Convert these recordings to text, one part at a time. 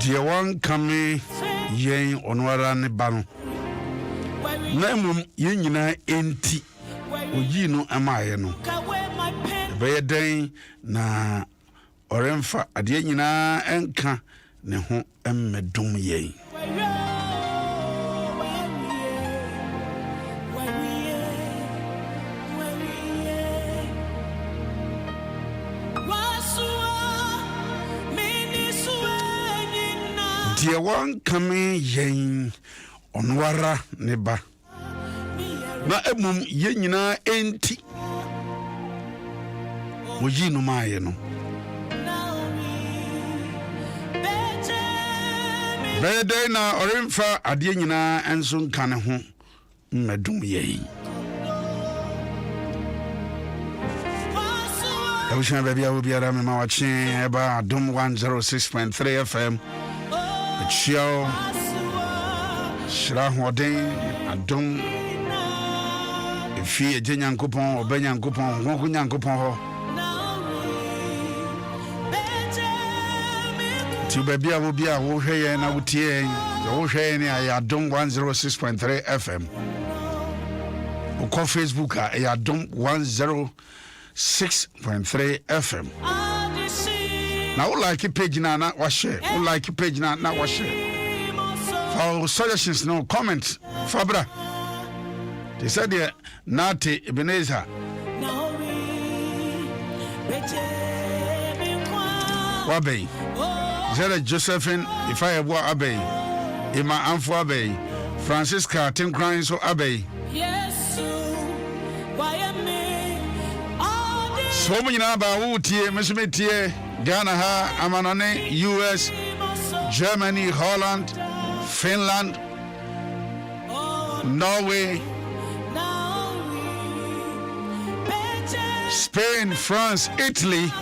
Dear one coming yen onwara ne ba no na mum yen nyina enti oyi no amaye no be den na oremfa ade nyina enka ne ho emmedum yen Dear one coming yen onwara ne ba na emum yen nyina enti oyi no maaye no bede na oremfa ade nyina enso nka ne ho mmedum yen Ocean baby I will be around my watching about Adom 106.3 FM Show Shrahodin Adom if he a Jenyan coupon or Benyan coupon, Wokunyan coupon. To baby, I will be a Wohe and I would tear the Wohe Adom 106.3 FM. Or call Facebook at Adom 106.3 FM. Now, like a page now, not wash it. Like a page now, not wash it. For suggestions, no comment. Fabra. They said, yeah, Nati Ebenezer. Wabe. Zera Josephine, if I have what Abbey. Emma Amfo Abbey. Francisca, Tim Crines or Abbey. So many about who tear, Miss Metier. Ghana, Amanone, US, Germany, Holland, Finland, Norway, Spain, France, Italy,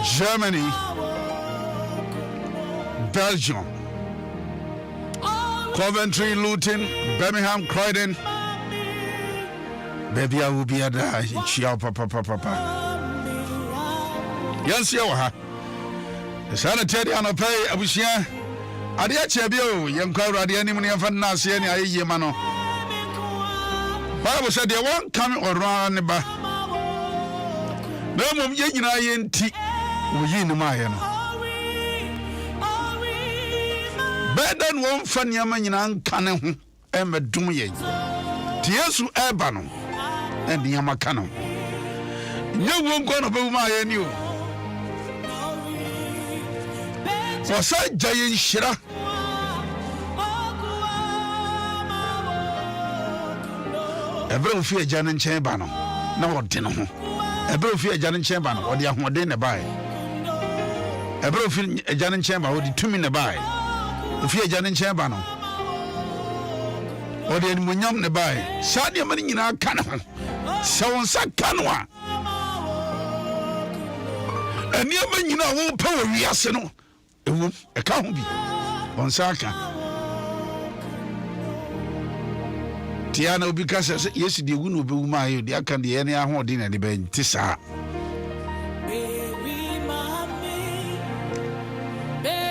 Germany, Belgium, Coventry, Luton, Birmingham, Croydon. Baby, I will be at Papa. Yes, you are. The sanitary on a pay, Abusia. Adia Chabio, young crowd, the enemy of Nasi, any Yemano. Bible said they won't come or run the bar. No, Yena tea, we in the Mayan. beden won fa niama nyina nka ne ho emedum yen ti Yesu eba no e niama ka no nyewu nko no be ma ye ni o wasa jayen shira ebre ofi agya ne nchen ba no na wode no ho ebre ofi agya ne nchen ba no wode ahoden ne bae ebre ofi agya ne nchen ba wode tumi ne bae ofi agya ne nchen ba no wode munyam ne bae sade man nyina ka ne ho se won sa ka no a enia man nyina wo pa wo wiase no ewu e ka ho bi won sa ka tiana obi ka se Yesu de wu no be wu ma ayo de aka de ene ahode na de ben ti saa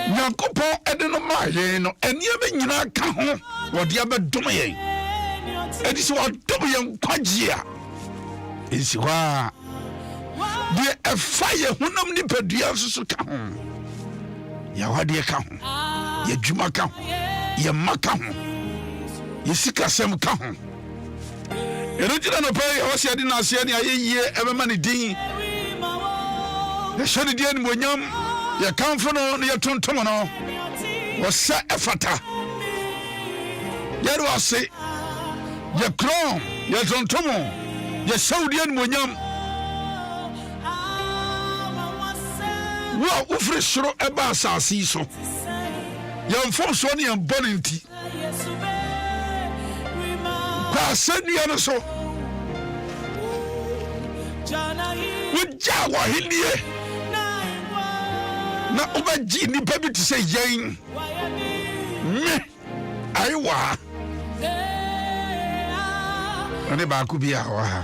Nyankopon ede no ma ye no ene be nyina ka ho wo de abedom ye edi so adom ye kwagye a esi wa de fire hunam ni padua so ka ho ya wade ka ho ya dwuma ka ho ya maka ho yesika sem ka ho erojira no pay o sia di na sia ni ayeye ebema ne din ya shoni di ani monyam ya kamfo no ya tontom no wo sa efata ya ro ase ya kron ya tontom ya saudi ani monyam wa ufre soro eba asasi so ya mfom so ne en bonenti kwa senia no so wuja wa hilie na obaji ni baby to say yen me aiwa ane ba ku bia ho ha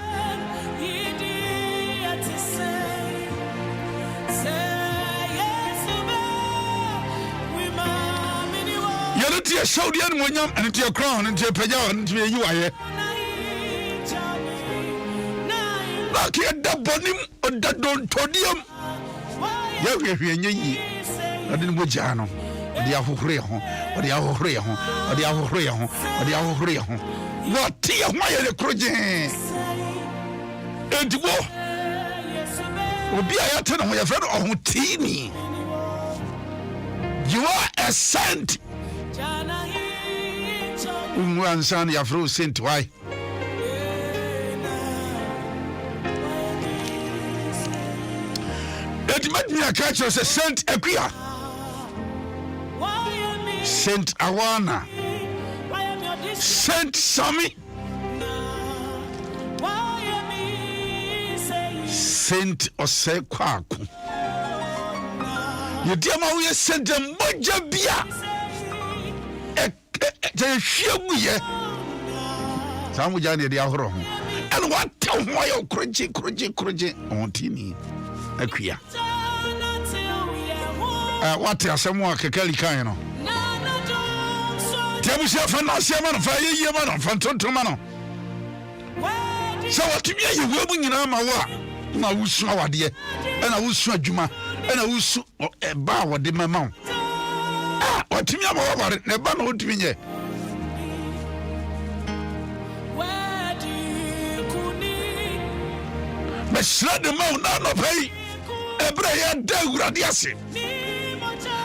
Yelati a Saudian Munyam and to your crown and to your pajaw and to you are. Like a dabonim or dadon todium. Ye, I didn't go Jano, or the Ahoreho, or the Ahoreho, or the Ahoreho, or the Ahoreho. What tea of my crochet? And war will be a turn of your friend of Tini. You are a saint. One son, your fruit sent why. It made me a catch as a Saint Equia, Saint Awana, Saint Sammy, Saint Osekwaku. You dear ma we sent a Mojabia. Ye Samu Jani de Ahoro. And what tell why you crunching on Tini Equia. What tell someone Kakali Kaino? Tell me, Fanasia, Fire Yaman, Fantomano. So what to me, you will in Amawa? I will show a dear, and I will show Juma, and I will show a bow de my mouth. What to me about it? Never know to me. But slap the mount down of pay. Ebraya Deguradiasi.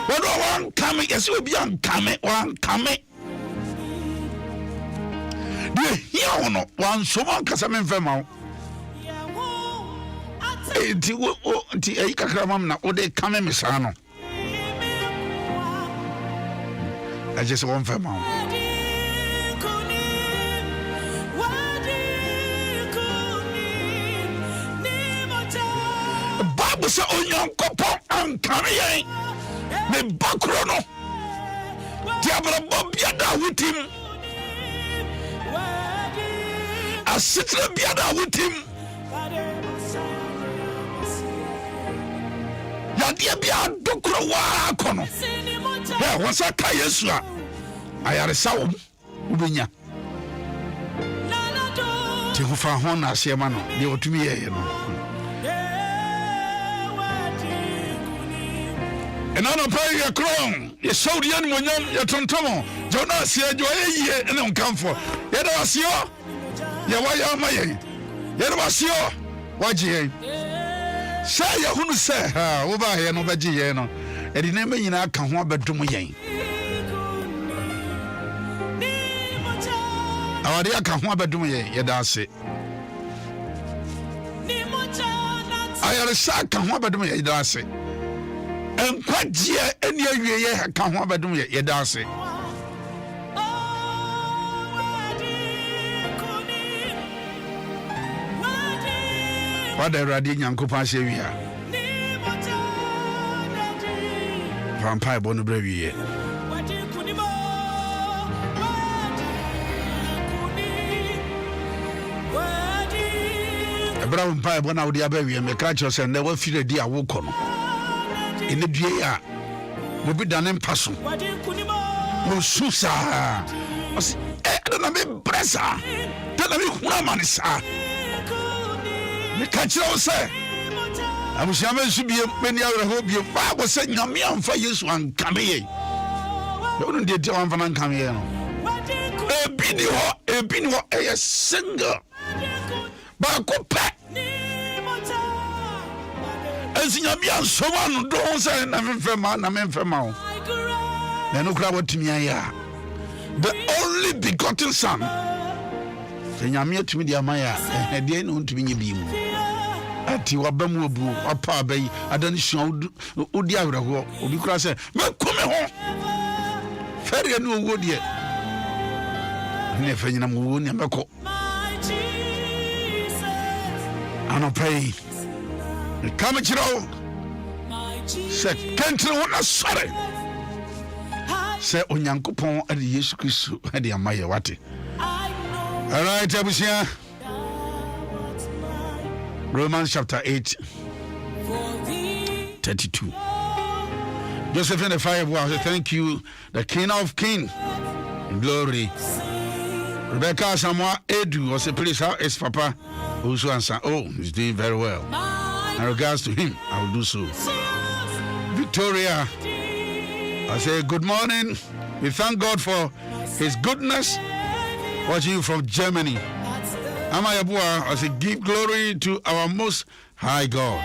What one coming, yes, will be uncoming, one coming. Do you hear no one so one Casamin Femo? Tikramam, or they come in Misano. I just want Femo. Babu sa onyan kopo ankare me bakro no diabra bobia da wutim asitra bia da wutim ya dia bia dokro wa kono ya wasa ka Yesu a ayare sawo ubenya ti hu fa ho na asiema no de otumi ye no And I don't pay your crown. You showed the animal, your tontomo. Jonas, you are here and don't come for. Yet I was your. Yeah, why am I? Yet was your. What ye? Say, who say, over here, no Bagiano. And the name in our come one bedroom. Our dear come one bedroom, ye does it. I had a sack come one bedroom, ye does it. And quite ye, and ye come one bedroom, ye does it. What the Radin and Copas area. Vampire Bonnebrevie. A brown pie one out the abbey and the catchers and never feel a dear walk on. In the dia will be done in person. No Susa. I don't know, Bressa. Tell me who I'm on, sir. The catcher say, I was to be many other hope you was saying, I'm young for you, one come here. You don't get one from come here. A binny, a singer. But I could pack. As in your young someone don't say, I'm in Femau. Then no crowd to me, the only begotten son. Then I'm here to me, dear Maya, and they know to be beam. At you are Bamubu, or Pabay, I don't show Udiagra, or because I come home. Ferry no wood yet. Never in a moon, never call. I don't pay. Come at your said, can't you want to sorry? Say, on Yankupon and the Yesu Christ, and the Amaya Wati. All right, Abusia. Romans chapter 8, 32. Joseph in the fire will say, thank you, the King of Kings. Glory. Rebecca Samoa Edu was a please, how is Papa? Also answer, oh, he's doing very well. In regards to him, I will do so. Victoria, I say, good morning. We thank God for his goodness. Watching you from Germany. Amayabua, I say, give glory to our most high God.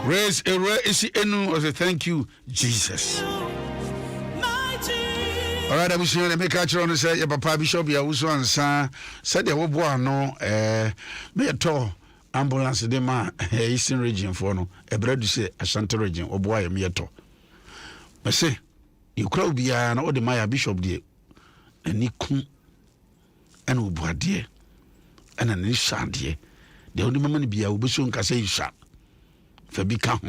Raise a isi enu, I say, thank you, Jesus. All right, I wish you to make a chance to say, your Papa Bishop, your Uso and Sa, said the Woboa no, me a tour ambulance de ma, Eastern region for no, a bread to say, Ashanti region, or boy, me a tour. I say, you crowd be an old Maya Bishop, dear. And Nikum and Ubuadie and an Ishandie. The only man be a Ubusun Cassia. Fabica.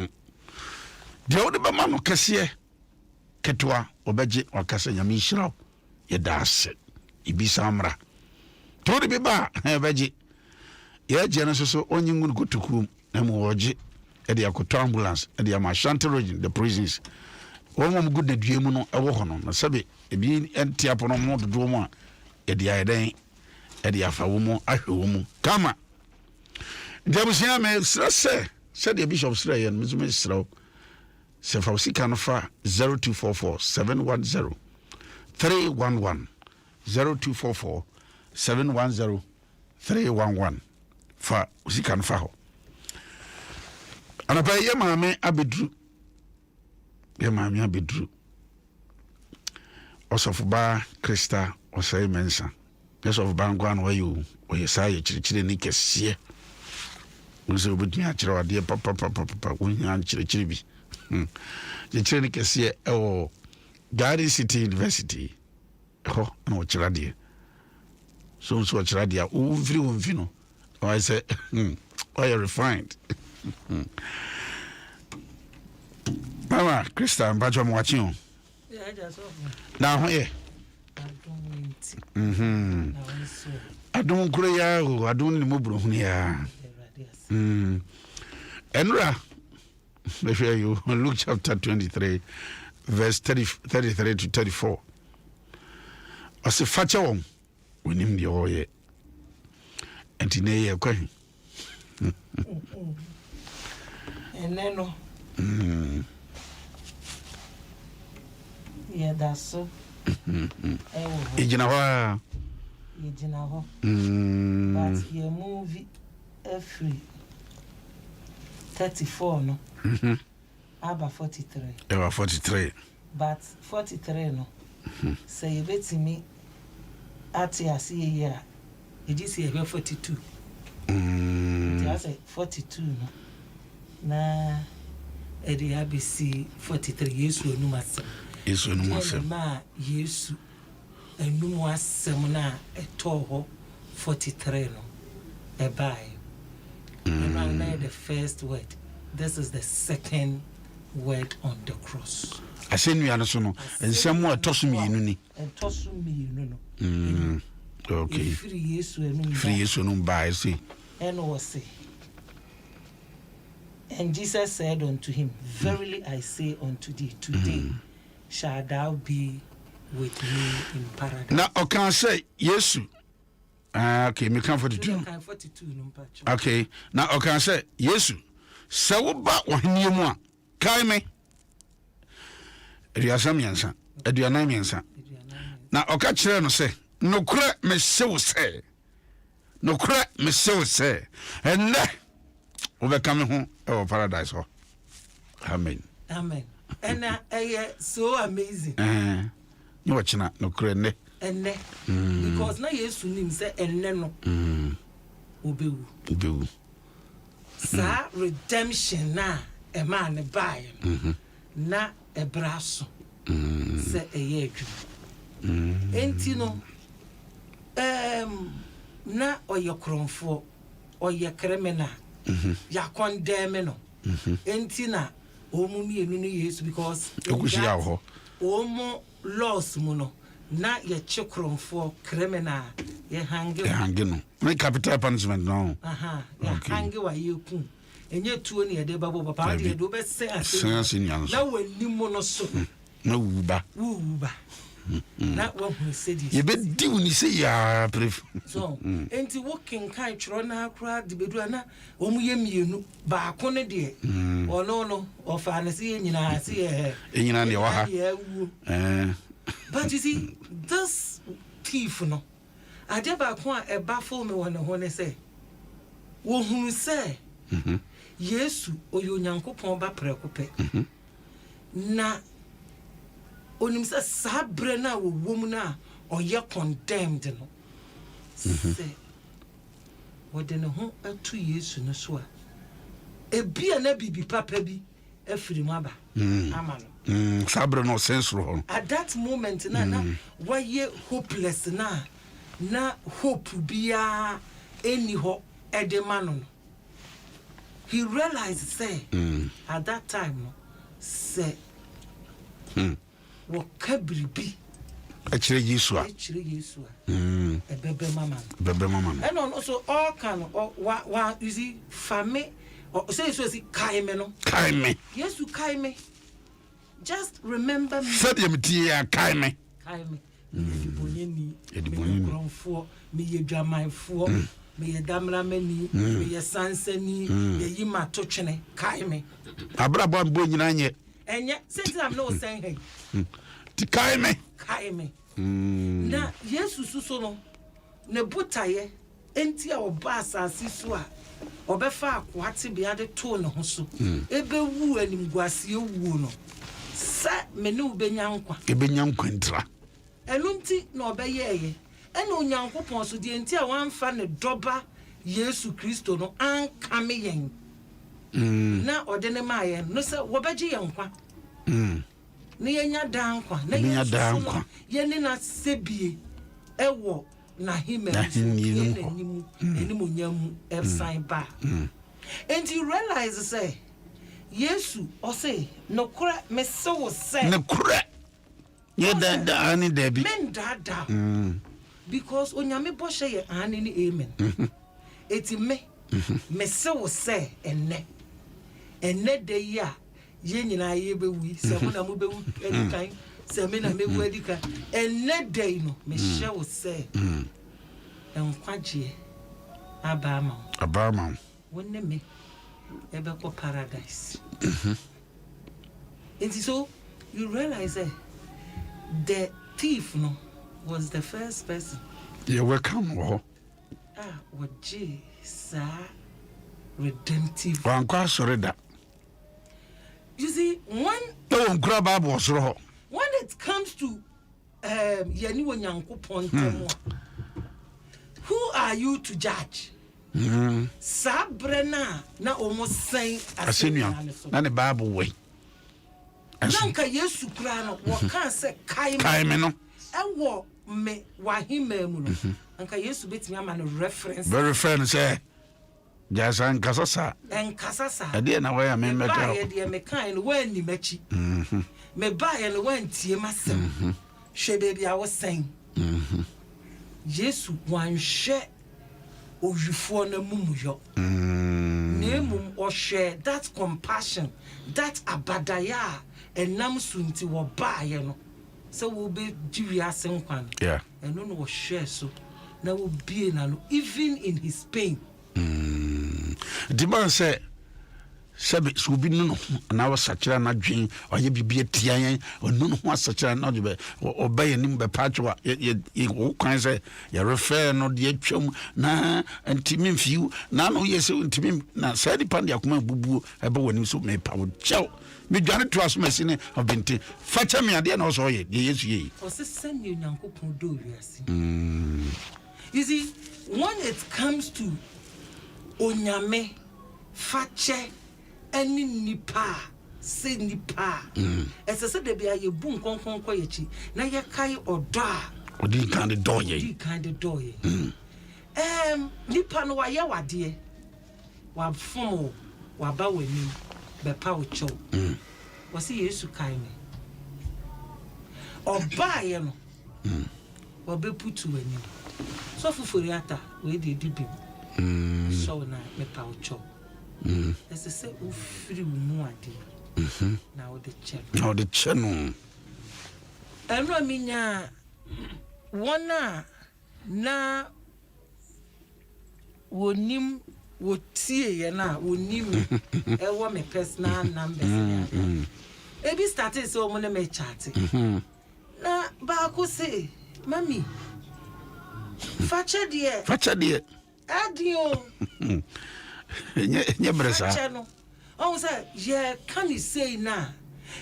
The only man Cassia Ketua or Budget or Cassia Mishra. Ye das it. Ibisamra. Told be bar, Veggie. Ye Genesis only would go to whom and Waji at the Akoto ambulance at the Amashanti region, the prisons. One good that you know a walk on a sabi, a being empty upon a more to do one. At the idea, at the Alpha woman, I woman. Come on. There was young man, said the Bishop Stray and Miss Mistro. Say for Sikanfa 0244 710 311 0244 710 311 for Sikanfa. And I pay your mammy, I be true. Your mammy, I be true. Also for Bar Christa or say Mensa. Yes, of Bangwan where you say Chili see. We say, with natural dear papa, when you answer Chilibi. The Chili see, oh, Garden City University. Oh, no, Chiradia. So, Chiradia, oh, Vino. Oh, I say, oh, you're refined. Mama, Christa, I'm watching you. Yeah, just now, here. I don't cry. I don't move here. Enra, if you look chapter 23, verse 33 to 34. I say, Fatcher one, we name the oil. And in a year, and then, that's so. Ejinawa. But your movie every 34 no. About 43. About 43. But 43 no. Say you bet me at ya see here. It is here 42. I say 42 no. Na Eddie ABC 43 years no matter. Yesu no matter. Ma Yesu and no more semina a toho 43 no. A buy. And I the first word. This is the second word on the cross. I send you no and some more toss me ni. And toss me no. Okay. Free Yesu no buy see. And was say. And Jesus said unto him, verily I say unto thee, today shall thou be with me in paradise. Now, I can say Yesu. Okay, me come 42. Okay, now I can say Yesu. So about one year more. Kaime. Ediasam yansa. Edianam yansa. Now I catch no say. No cra me so say. No cra me so say. And over coming home or paradise. Amen. Amen. And so amazing. You watching that no cra ne. And because now Yesu nim say and no. Ubewu. Sa redemption na a man buy na a brasso say a year. Entino na or your cromfo or your criminal ya condemn no entina omumi enunu Yesu because omo loss mu no na ye chikromfo criminal ye hange no me capital punishment no ya hange wa yeku enye tuo ne de babo papa de do be se ase na wani mu no so na wuba na what we said you be do ni say ya pref so enti working kai chro na akra de bedu na omu ye mienu ba ko ne de no ofa na se nyina se nyina ne wa ha but you see this thief no ade ba ko a baffle me won ho ne say wo hunu say Yesu oyo nyankopon ba prekope na onim say sabre na wo wom na oye condemned no say what den ho atu Yesu no so a ebia na bibi papa bi afiri mu aba ama no sabre no sense ro at that moment na why hopeless na hope bia any ho edemano he realized say at that time no say wo kabribi achire Yesu bebe mama and also all can wa you see family or say so see kaime no Yesu kaime just remember me said you metia kaime edibonyeni edibonyeni me ye dwamanfo me ye damramani me ye sansani ye yima totwene kaime abrabo ambo nyina nye enye since I'm no saying hey ti kaime na Yesu suso no ne botaye enti a oba asase so a obefa akwate bia de to ne ho so ebe wu animguase ewu no sa me ne ubenya nkwa ntra enunti na obeyeye ena onyankopon so de enti a wanfa ne doba Yesu Kristo no ankame yen na ode ne maye no se wobeje yen kwa ne yenya dankwa na yenya ye ne na sebie ewo na hime enimu nyamu sign ba and you realize say Yesu o say no kura me so say no kura ye da ani debi men da because onyame bo hye ye ani ni amen eti me so say enne de ya ye nyina ye bewu se mo na mo bewu edikan se me na mewu edikan enne de no me hye wo say enkwaje abama wonne me ebe ko paradise so you realize the thief no was the first person. You welcome. What Jesus redemptive. You see, when it comes to who are you to judge? Sabrina na almost saying na the Bible way. Nanka Yesu kura no what can say kaime no. Ewo me wahime mu no. Anka Yesu betimi ama no reference. Very friend say just an kasasa. En kasasa. Ade na way me meka. Ba ye de me kan no wan ni machi. Me ba ye no wan tie masem. Hwe baby I was saying. Yesu wan hwe ojufo na mumuyo. Nemum o share that compassion, that abadaya enam sunti wo ba ye no. So we be jiwiase nkwan. Yeah. And no no share so. Na wo bie na no even in his pain. The man say Sabi subi no na was sachira na dwen oye bibie tian onu no ho sachira na de obey nim be patwa ye kwan say ye refer no de atwam na ntimi mfiu na no ye se ntimi na sadi pande akoma bubu ebe woni so me pa wo chew me dwane to aso masine obinti facha me ade na so ye yesu ye o se send you nyankopon do wiase. You see, when it comes to onyame fache any nipa say nipa ese se de bia ye bu nkonkon ko yechi na ye kai odo a odi kan de do ye nipa no wa ye wade wa fom wa ba wani be pa wo cho wo se Yesu kai me oba ye no wa be putu wani so Ofori-Atta we dey di bim so na me pa wo cho Ese se u free mu ade. Na o de che. Na o de che no. Enro minya wona na wonim wotie ye na wonim e wo me personal numbers. Ebi started so mo na me chat. Na ba ko say, "Mami, facha die. Adio." Nye bresa chano on say ye can you say na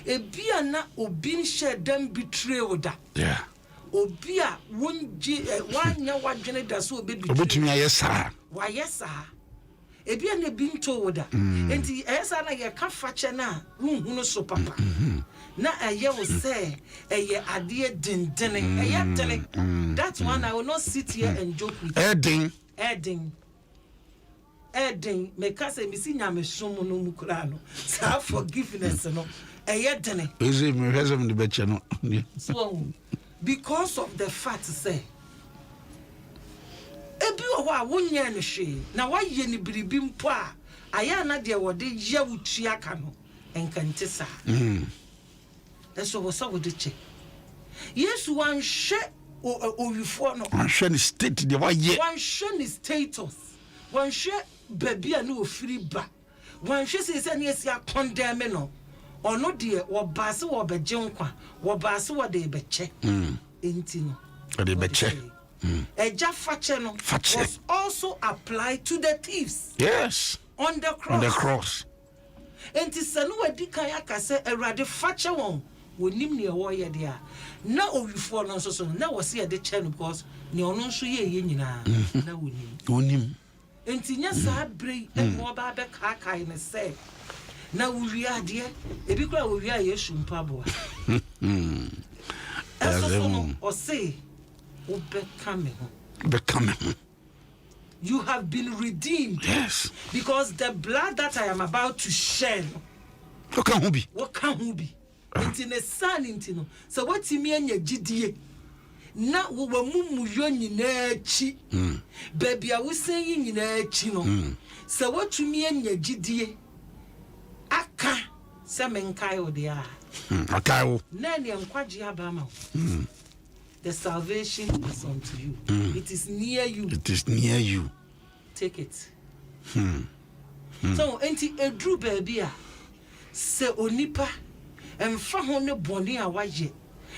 ebia na obi nhye dem betray oda yeah obia wonji wanya wadwene da so obi betray obetumi ayesa wa yesa ebia na bi nto oda enti ayesa na ye ka fache na hunhunu so papa na aye wo say eye ade dindene eye tele that one I will not sit here and joke with Edin make us a missing yamesumo no mukrano. Sa forgiveness no. Dene. Is it me has the betcha no? So because of the fact say ebi wa wonya no hwe na wa ye ni biribim po a aya na de wode ye wutua ka no enkante sa. Eso wo so wode che. Yesu wan hwe owifo no. Wan hwe ni state de wa ye. Wan hwe ni status. Wan hwe baby anu ofiri ba wan hwe se na esi akondem no ono de wo baase wo beje nkwa wo baase wo de beche enti no de beche eja fache no was also applied to the thieves. Yes, on the cross enti sanu wadi kan aka se awrade fache won wonim ne wo ye de a na owifo no so na wo se de che no because ne ono nso ye nyina na wonim entinya sa brei e mo ba be kakai ne se na wuri ade ebi kura wuri a Yesu mpabo eso no o say o be come you have been redeemed. Yes, because the blood that I am about to shed what can be intine san intino so what me anya gidie na wo mumu yo nyina chi baby a wo sen nyina chi no so watumi anya gidie aka se menkai ode a akawo na ne nkwaje abama the salvation is unto you. It is near you. Take it. So enti edru baby a se onipa emfa ho ne bone a waje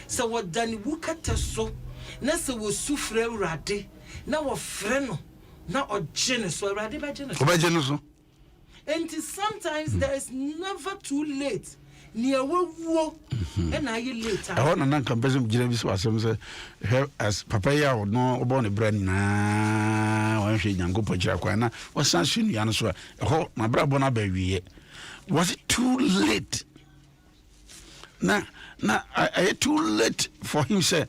So what Danny Wukata so, Nessa was sufre rade, now a friend, now a genus or rade by genus. And sometimes there is never too late. Near war and I later. I want to compare James was as Papaya or no born a brand now. When she young go Pajakwana was Sansun Yansua. Oh, my brother baby. Was it too late? Now, I too late for him, sir.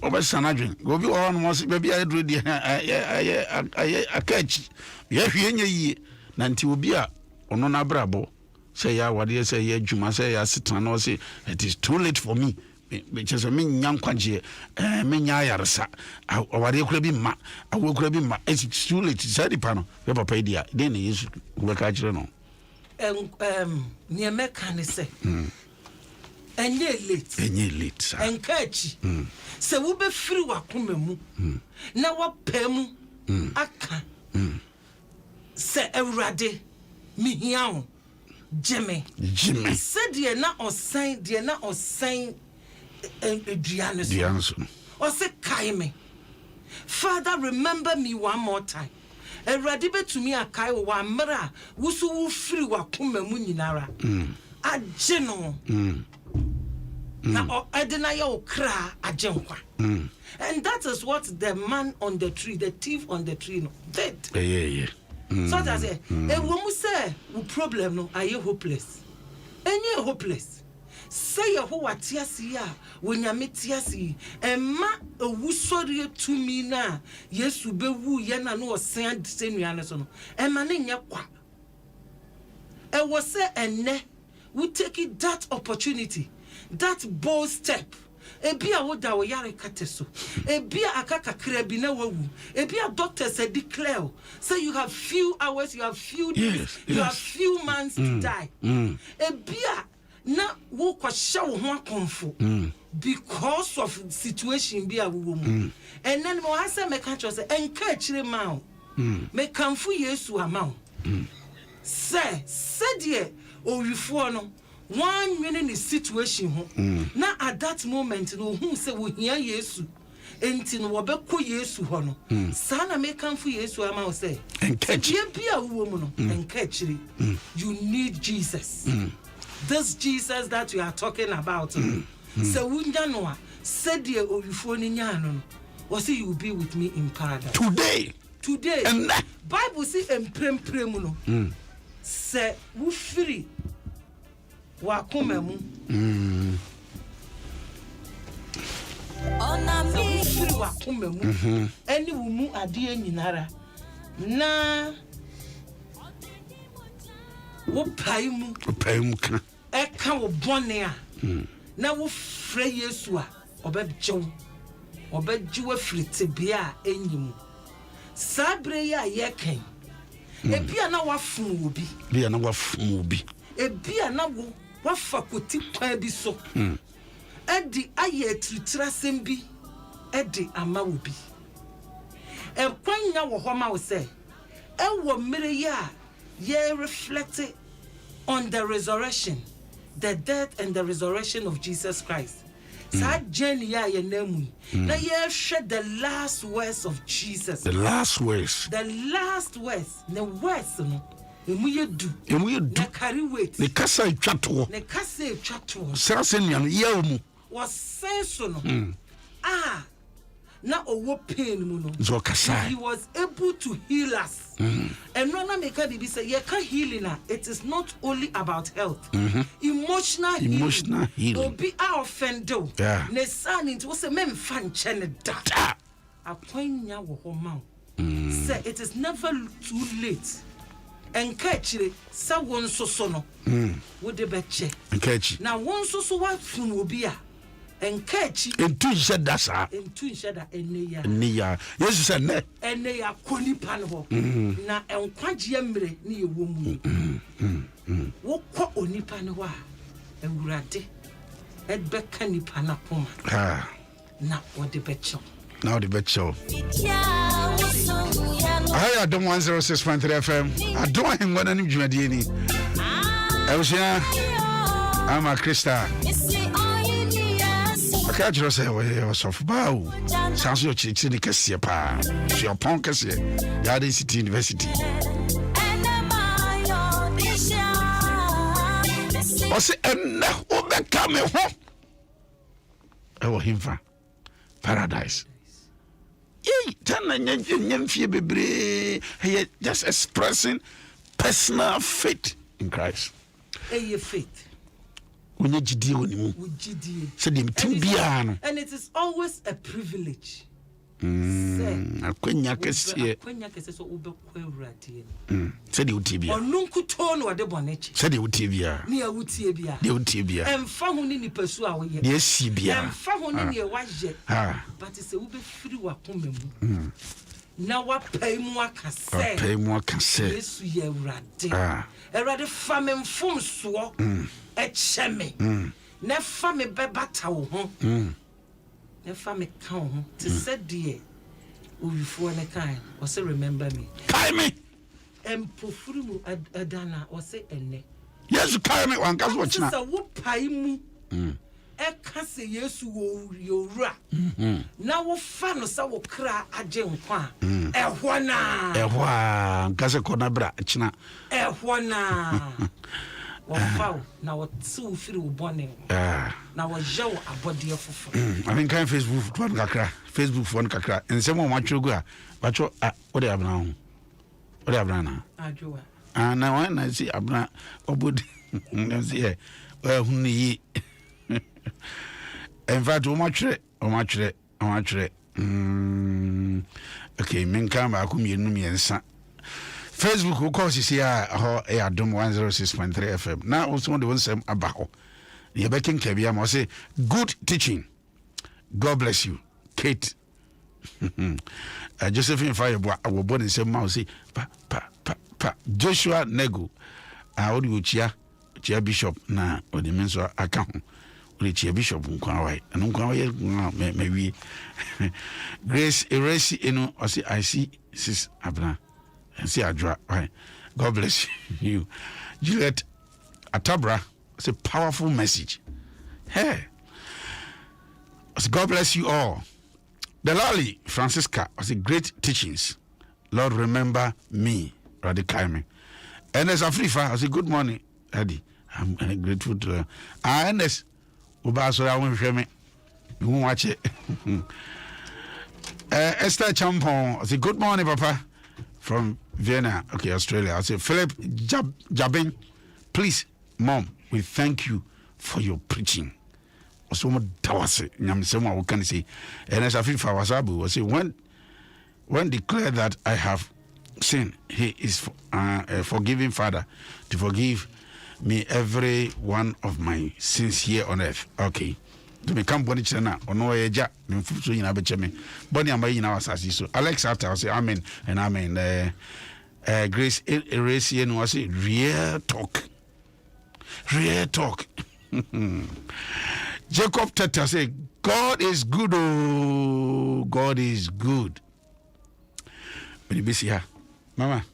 Over Sanadrin. Go be on was baby. I read I catch. Yes, ye Nanti will be a Onona Brabo. Say ya what you say ya Juma say ya Sitano say it is too late for me. Which is a mean young quanji, Minyarsa. Or you could be ma, I will grab him. It's too late, said the panel. Never paid ya. Then he is work at you. Near Mecan say, and ye late, and catch. So we'll be free wakumemu. Now what pemu, aka, say a rade, me young. Jimmy said, dear not or saying, Adrianus. Or say, Kaime. Father, remember me one more time. And radibe to me a kai wa mera, wusu free wa kume muninara. A general. Now, I deny your cry a genkwa. And that is what the man on the tree, the thief on the tree, did. Yeah. So that's it. And when we say, problem no, are you hopeless? And you hopeless. Say you who are tiasia when you meet tiasi. And ma a woo sorry to me now. Yes, you be woo yana no sand same yaneson. And maning ya kwa. And was say and ne, we take it that opportunity, that bold step. Ebia woda wo yare kateso. Ebia akaka krebi na wawu. Ebia doctor said declare. Say you have few hours, you have few days, you have few months to die. Ebia na wo kwasha wo ho akonfo. Because of situation bia wo mu. And then mo asa me ka say enka chire ma. Me kanfu Yesu ama. Say die orifo no. One minute is situation now at that moment no who say we hear Yesu enti no wobekọ Yesu ho no sana make am for Yesu ama say encatch ye bia wo mu no encatch you need Jesus this Jesus that we are talking about so wunya no a said the orifo ni nya no o say you will be with me in paradise today and Bible say empremprem no say wo free wakumemu ona mi free wakumemu eni wumu ade nyinara na wo paimu ka eka wo bone a na wo frɛ Yesu a obɛgyew frite bia enyimu sabre ya yɛken ebia na wafun obi ebia na wo wafa koti kwa bi so edi aye tritira sembi edi ama wo bi kwanya wo ho ma wo se ewo mere ya ye reflect on the resurrection, the death and the resurrection of Jesus Christ. Sa journey ya ye namu na ye shed the last words of Jesus. The last words the words no emu yedu na carry weight ne kasa twato sa senian ya mu was sense no na owo pain mu no zo kasa he was able to heal us and no na make be say you can healing it is not only about health emotional healing obi a offendo ne san into say mem fan chene da akwanya wo ho ma say it is never too late encourage sa won so no wo de beche encourage na won so wa fun obi a encourage entu sheda sa eniya yesu said ne eniya koni pan ho na enkwagye amre ne ye wo mu wo ko onipa ne ho a ewurade edbeka nipa na poma na wo de beche now the bet show. I Adom 106.3 FM. Adom Ahengua na nimjumadi ni. I'm a Krista. Okay, just say we soft bow. Sounds your chicken cassia pa. Your punk cassia. Garden City University. I say, and now overcome home. I will him for paradise. Just expressing personal faith in Christ. Faith. And it is always a privilege. Said you TV. Or Nunkuton or the bonnet. Said you TV. Near Utibia. The Utibia. And found in the Persua. Yes, Sibia. And found in your watch jet. But it's a ube free wakum. Now what pay more can say? Pay more can say. Yes, we are ready. A rather famine from swore. A chemmy. Ne family bebata. Ne family come to said dear. Before the kind, or say, remember me. Carry me! And Pofuru Adana, or say, and yes, you carry me one. Guess what? Now, what paimu? A cassy, yes, you ra. Now, what fun or so cry a gem qua. A one, Casa Conabra, China. A one. Wow, now what so feel bonnet. Now what Joe a body of I mean, kind Facebook one kakra, Facebook one kakra, and someone watch you go. But what do you have now? What do you have now? And now when I see Abna, what would see? Well, who ye? In fact, much it. Okay, men come back, whom you know me and son. Facebook, of course, is here Adom 106.3 FM. Now, also, the one same about the Becking Kabia must say, good teaching. God bless you, Kate. Josephine Fireboy, I was born in same mouse. Joshua Nego, I would go Chia Bishop, now, or the men's account. Chia Bishop, and maybe Grace Erasi, I see, Sis Abna. And see, right? God bless you. Juliet Atabra, it's a powerful message. Hey, God bless you all. The Lali Francisca was a great teachings. Lord, remember me, Radical me. And as Afrifa, I say good morning, Eddie. I'm grateful to her. And as Ubaso, I won't share me. You won't watch it. Esther Champon, I say good morning, Papa. From Vienna, okay, Australia. I say, Philip Jabin, please, Mom, we thank you for your preaching. Also, what can say? And as I feel for Wasabu, I say, when declare that I have sinned, he is a forgiving Father to forgive me every one of my sins here on earth. Okay. To become Bonnie Chena or no Eja, in Abecheme, Bonnie and in our sassy. So Alex after I say amen and amen. Grace Erasian was it real talk. Real talk. Jacob Teta say, God is good, oh, God is good. But you be here, Mama.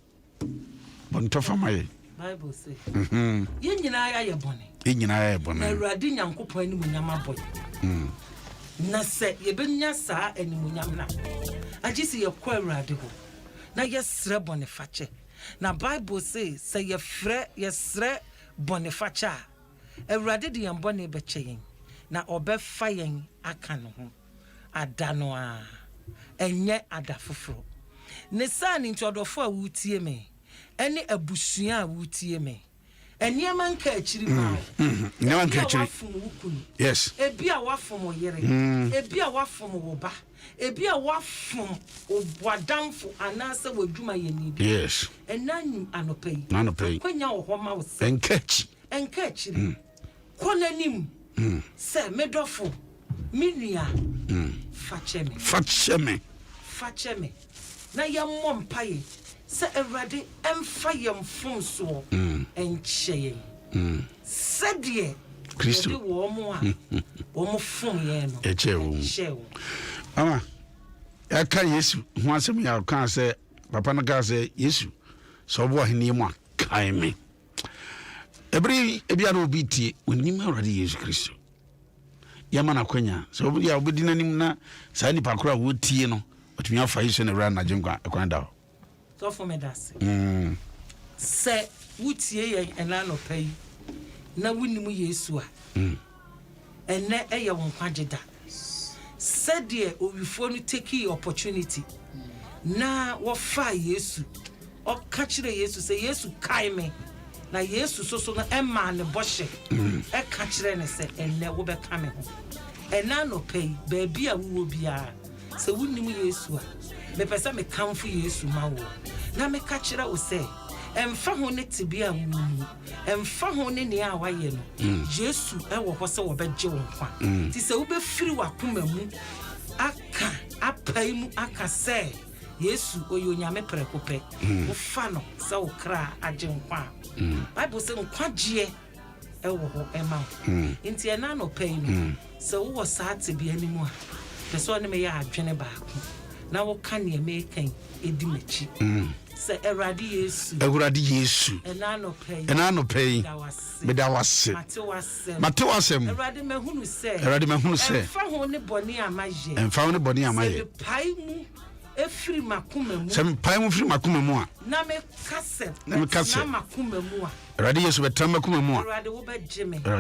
Bontofa my Bible say, Yin bonnie. Inyina ebona Awurade Nyankopɔn ani munyam aboy na sɛ yebenya saa ani munyam na agye sɛ yɛkɔ Awurade ho na yɛsrɛ bɔnefakyɛ na Bible say sɛ yɛsrɛ bɔnefakyɛ a Awurade de yɛn bɔne bɛkyɛ yɛn na ɔbɛfa yɛn aka no ho ada no a ɛnyɛ ada foforo ne saa ne ntɔdɔfo a wutie me ɛne abusua a wutie me Enyama nka achiri ma. Enyama nka achiri. Yes. Ebi a wafom yere. Ebi a wafom wo ba. Ebi a wafom obwadamfo anase wadwuma ye ni bi. Yes. Enanyu anopai. Anopai. Kwanya wo homa wo se. Enkachi. Enkachi. Konanim. Se medofo. Minia. Facheme. Facheme. Na yammo mpaye. Se Awurade emfa yam fonso enche yen sedie Kristo wo mo a wo mo fon yen no eche wo ama aka Yesu ho asem ya kan se papa no ka se Yesu so bo ahini mu akai me ebia no obi tie onim Awurade Yesu Kristo yamana kwanya so obi ya obedi nanim na saa nipa kora wo tie no otumi afa yi so na ran na jemkwa ekwanda so for me das se wutie ye ena no pai na wunimu Yesu a ene eye won kwageda said there owifo no take opportunity na wo fa Yesu o ka kire Yesu say Yesu kai me na Yesu so no emma ne boshe e ka kire ne say ene wo be ka me ho ena no pay baabi a wo bia se wunimu Yesu a me pesa me kamfo Yesu ma wo na me ka kire o say emfa ho ne tibia wumu emfa ho ne ne a waye no Yesu e wo ho se wo begye wo kwa ti se wo be firi wakoma mu aka apai mu aka se Yesu oyo nyame prekope wo fa no se wo kra agye nkwa Bible se nkwagye e wo ho e ma nti e na no pai no se wo wo sa tibia ni mu a pese one me ya adwene baako na wo ka ne me kan edi machi se Eradi Yesu ena no pay me da wase mate wasem Eradi mehunu se emfa ho ne boni amaye se pai mu efiri makoma mu a na me kase na makoma mu a Eradi Yesu betam makoma mu a Eradi wo begye me na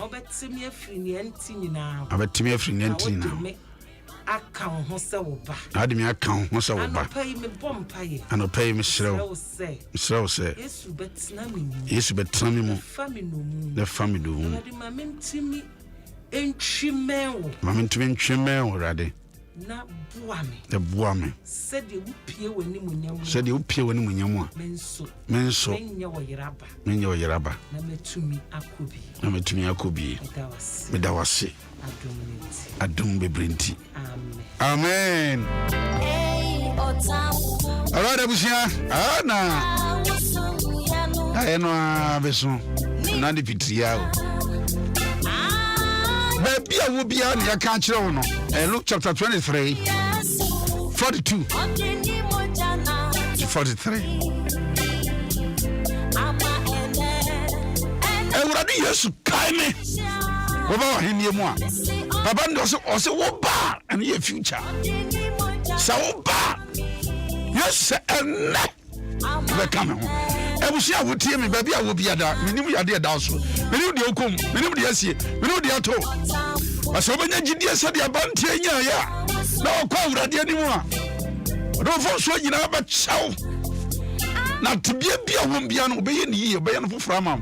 wo betimi afiri ne anti nyina aka ho se wo ba ademi aka ho se wo ba anopai me shrew se Yesu betena me mu the family do mamintimi entwimen rade na boa me said you pie wani munyam a menso menye wo yeraba na metumi akobi me da wase Adom bebrenti amen alright abusia na ayeno abeso na de pitria baby a wo bia na ya ka kire wo no Luke chapter 23 42 to 43 Ewurade Yesu kai me wo ba henie mu a baba ndo so wo ba and your future so wo ba yes enne be come ho ebusia wo tie me baby a wo bia da minim yade da so minim de okom minim de asie minim de ato aso benya gidie se de abantie nya ya na okwa Awurade ani mu a do fo so nyina ba chaw na tibia bia wo bia no be ye ni ye be ye no foforo amam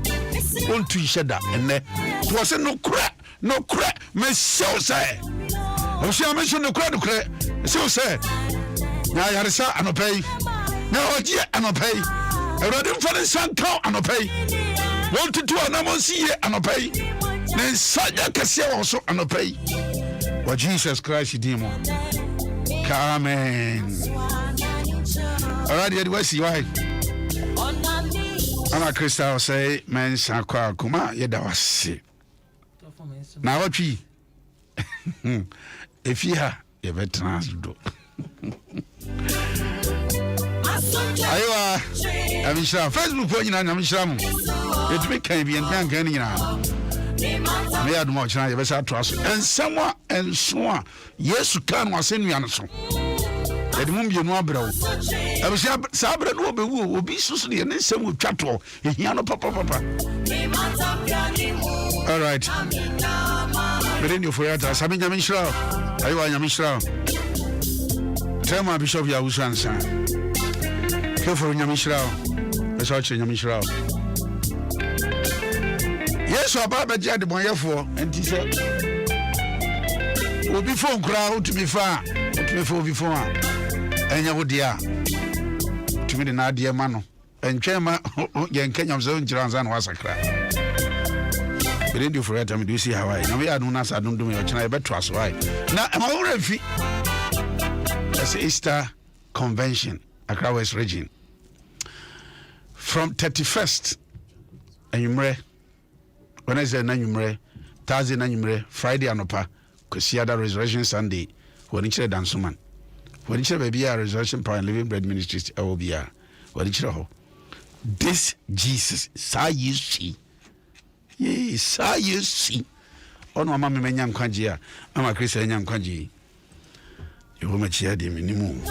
on tu isheda enne to se no kra me show say o se am so no kra so say na yaresa anopai na ogie anopai Awurade mfane sanka anopai won tutu anamon siye anopai ne saja kase wo so anopai wa Jesus Christ dimo amen already we see why ana Crystal say men sakwa kuma yeda wase na watwi efia ye veterans do aywa amishra Facebook po nyina amishra mu etumi kan bi en kan nyina me Adom a chana ye be sa traso ensamwa ensoa Yesu kan wasenu ya no so edimum bienu abrawo abisia sabre no obewu obi susu ne nsem otwato ehia no papa all right Berenio Ofori-Atta sabi nyamishra aywa nyamishra tema bishop ya usansa kefo nyamishra esa che nyamishra Yesu ababa je Adom Ahengua enti se obi fon kura otumi fa obi fon a enya wodia tumi de na ade ma no entwema ye nkanyam so nkiranza na wasakra Berenio Ofori-Atta me do see how I na we adu na sa dundum e ochina e beto aso ai na ma wo refi as Easter convention Accra West region from 31st anyumre Wednesday anyumre Thursday anyumre Friday anopa Kosiada Resurrection Sunday when each dansuman when each baby Resurrection Power and Living Bread Ministries LBR when each ho this Jesus say you see yes say you see ono ama me menya nkwagye a ama Kristo enya nkwagye Yehova chia de minimu